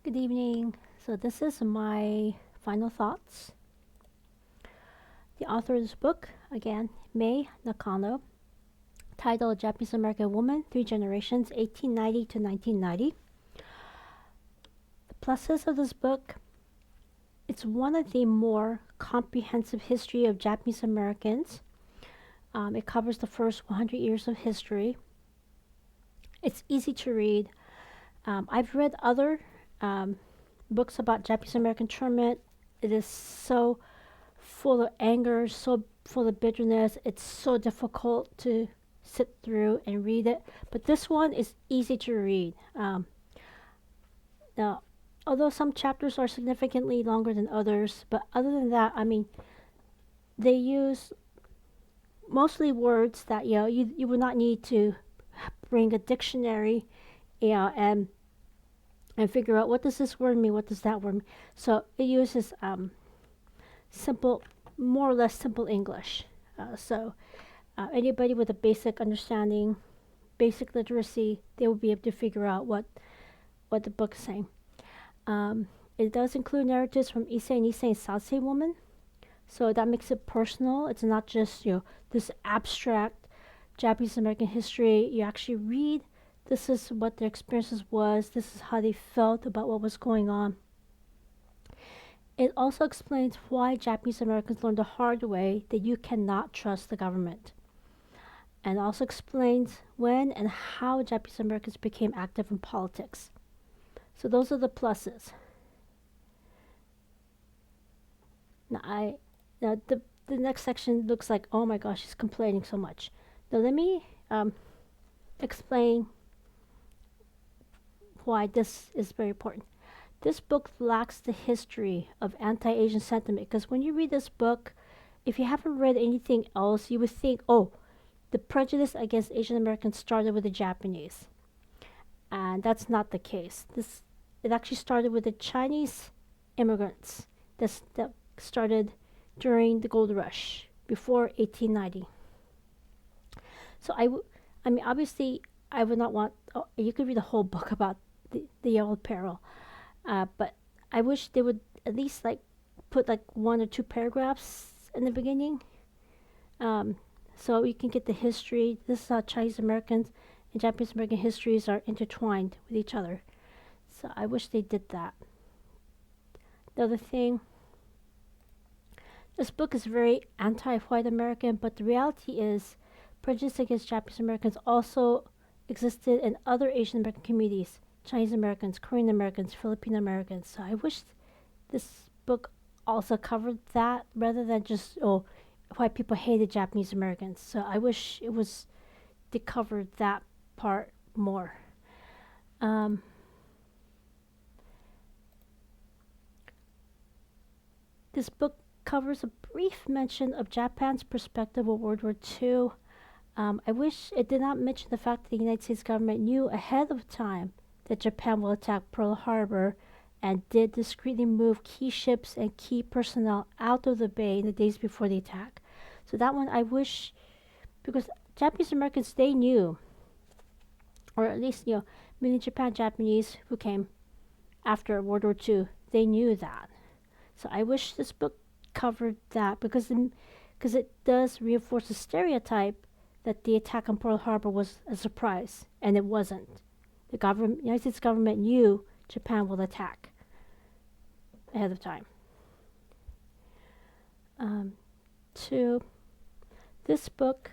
Good evening. So this is my final thoughts. The author of this book, again, Mei Nakano, titled Japanese American Woman, Three Generations, 1890 to 1990. The pluses of this book, it's one of the more comprehensive history of Japanese Americans. It covers the first 100 years of history. It's easy to read. I've read other books about Japanese American internment. It is so full of anger, so full of bitterness. It's so difficult to sit through and read it. But this one is easy to read. Now, although some chapters are significantly longer than others, but other than that, they use mostly words that you would not need to bring a dictionary, and figure out what does this word mean, what does that word mean. So it uses simple, more or less simple English. So anybody with a basic understanding, basic literacy, they will be able to figure out what the book is saying. It does include narratives from Issei and Sansei women, so that makes it personal. It's not just this abstract Japanese American history. You actually read. This is what their experiences was. This is how they felt about what was going on. It also explains why Japanese Americans learned the hard way that you cannot trust the government. And also explains when and how Japanese Americans became active in politics. So those are the pluses. Now the next section looks like, oh my gosh, she's complaining so much. Now let me explain why this is very important. This book lacks the history of anti-Asian sentiment, because when you read this book, if you haven't read anything else, you would think, oh, the prejudice against Asian Americans started with the Japanese. And that's not the case. It actually started with the Chinese immigrants that started during the gold rush before 1890. So obviously I would not want, you could read the whole book about the Yellow Peril, but I wish they would at least put one or two paragraphs in the beginning, so you can get the history. This is how Chinese Americans and Japanese American histories are intertwined with each other. So I wish they did that. The other thing, this book is very anti-white American, but the reality is prejudice against Japanese Americans also existed in other Asian American communities. Chinese Americans, Korean Americans, Filipino Americans. So I wish this book also covered that, rather than just, white people hated Japanese Americans. So I wish they covered that part more. This book covers a brief mention of Japan's perspective of World War II. I wish it did not mention the fact that the United States government knew ahead of time that Japan will attack Pearl Harbor, and did discreetly move key ships and key personnel out of the bay in the days before the attack. So that one I wish, because Japanese Americans, they knew, or at least many Japan Japanese who came after World War II, they knew that. So I wish this book covered that, because it does reinforce the stereotype that the attack on Pearl Harbor was a surprise, and it wasn't. The United States government knew Japan will attack ahead of time. This book,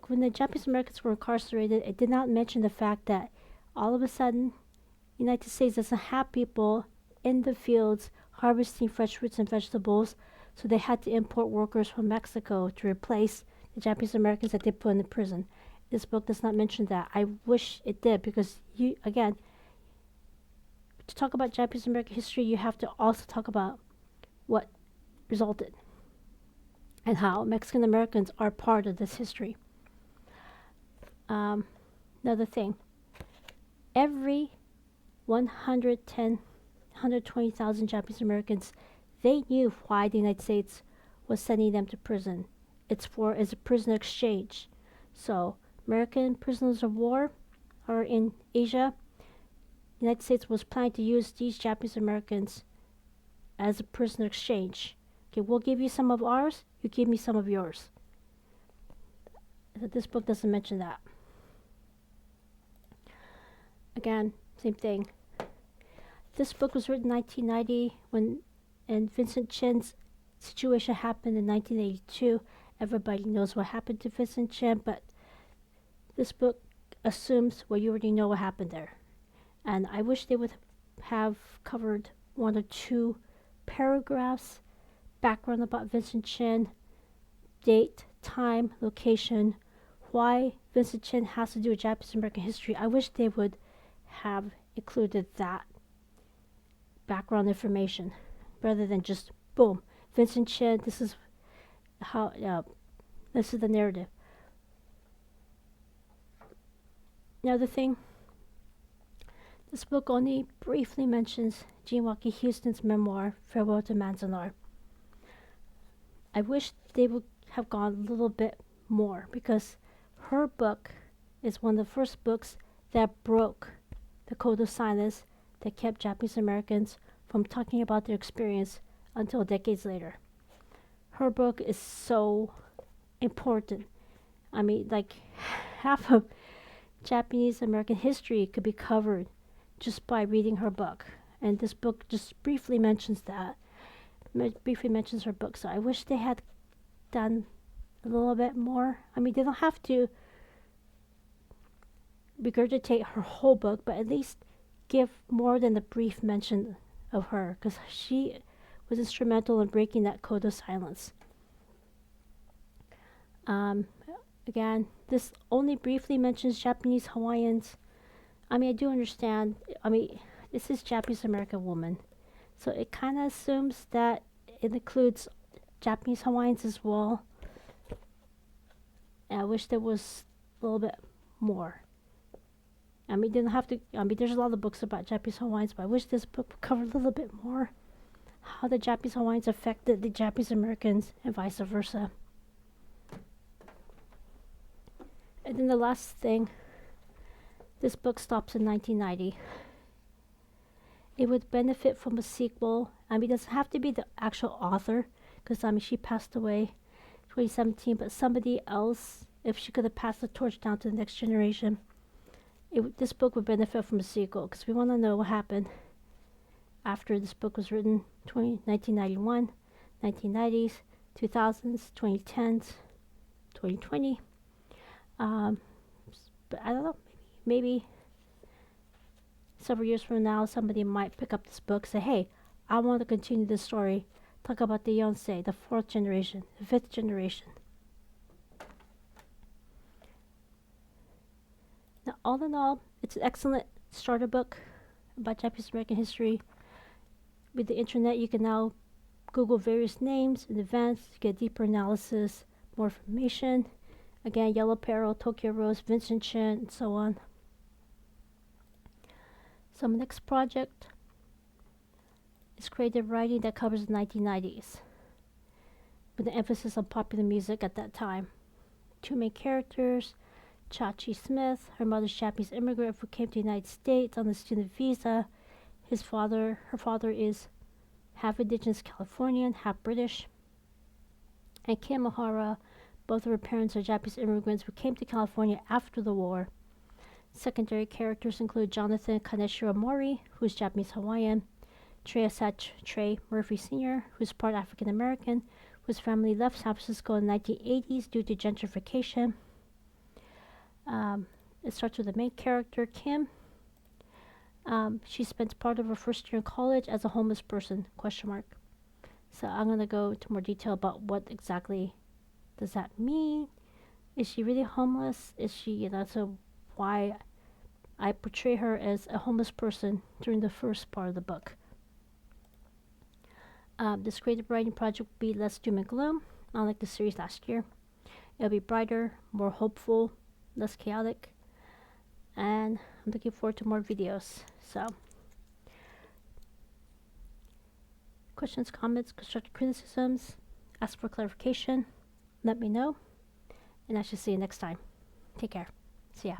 when the Japanese Americans were incarcerated, it did not mention the fact that all of a sudden, the United States doesn't have people in the fields harvesting fresh fruits and vegetables, so they had to import workers from Mexico to replace the Japanese Americans that they put in the prison. This book does not mention that. I wish it did, because to talk about Japanese American history, you have to also talk about what resulted and how Mexican Americans are part of this history. Another thing, every 120,000 Japanese Americans, they knew why the United States was sending them to prison. It's a prisoner exchange. So American prisoners of war are in Asia. the United States was planning to use these Japanese Americans as a prisoner exchange. Okay, we'll give you some of ours, you give me some of yours. So this book doesn't mention that. Again, same thing. This book was written in 1990 and Vincent Chin's situation happened in 1982. Everybody knows what happened to Vincent Chin, but this book assumes you already know what happened there. And I wish they would have covered 1 or 2 paragraphs, background about Vincent Chin, date, time, location, why Vincent Chin has to do with Japanese American history. I wish they would have included that background information rather than just boom, Vincent Chin, this is how this is the narrative. Another thing, this book only briefly mentions Jean Walker Houston's memoir, Farewell to Manzanar. I wish they would have gone a little bit more because her book is one of the first books that broke the code of silence that kept Japanese Americans from talking about their experience until decades later. Her book is so important. I mean, like half of Japanese American history could be covered just by reading her book. And this book just briefly mentions that. Briefly mentions her book. So I wish they had done a little bit more. I mean, they don't have to regurgitate her whole book, but at least give more than a brief mention of her, because she was instrumental in breaking that code of silence. Again, this only briefly mentions Japanese Hawaiians. I mean, I do understand. I mean, this is Japanese American woman, so it kind of assumes that it includes Japanese Hawaiians as well. And I wish there was a little bit more. I mean, didn't have to. I mean, there's a lot of books about Japanese Hawaiians, but I wish this book would cover a little bit more how the Japanese Hawaiians affected the Japanese Americans and vice versa. And then the last thing, this book stops in 1990. It would benefit from a sequel. I mean, it doesn't have to be the actual author, because I mean, she passed away 2017, but somebody else, if she could have passed the torch down to the next generation, this book would benefit from a sequel, because we want to know what happened after this book was written, 1991, 1990s, 2000s, 2010s, 2020. But I don't know, maybe several years from now, somebody might pick up this book, say, hey, I want to continue this story, talk about the Yonsei, the 4th generation, the 5th generation. Now, all in all, it's an excellent starter book about Japanese American history. With the internet, you can now Google various names and events to get deeper analysis, more information. Again, Yellow Peril, Tokyo Rose, Vincent Chin, and so on. So my next project is creative writing that covers the 1990s, with an emphasis on popular music at that time. 2 main characters, Chachi Smith, her mother's Japanese immigrant who came to the United States on a student visa. Her father is half indigenous Californian, half British. And Kim O'Hara, both of her parents are Japanese immigrants who came to California after the war. Secondary characters include Jonathan Kaneshiro Mori, who is Japanese Hawaiian, Trey Murphy Sr., who is part African American, whose family left San Francisco in the 1980s due to gentrification. It starts with the main character, Kim. She spent part of her first year in college as a homeless person, ? So I'm going to go into more detail about what exactly does that mean. Is she really homeless? Is she, so why I portray her as a homeless person during the first part of the book. This creative writing project will be less doom and gloom, unlike the series last year. It'll be brighter, more hopeful, less chaotic, and I'm looking forward to more videos. So, questions, comments, constructive criticisms, ask for clarification, let me know, and I shall see you next time. Take care. See ya.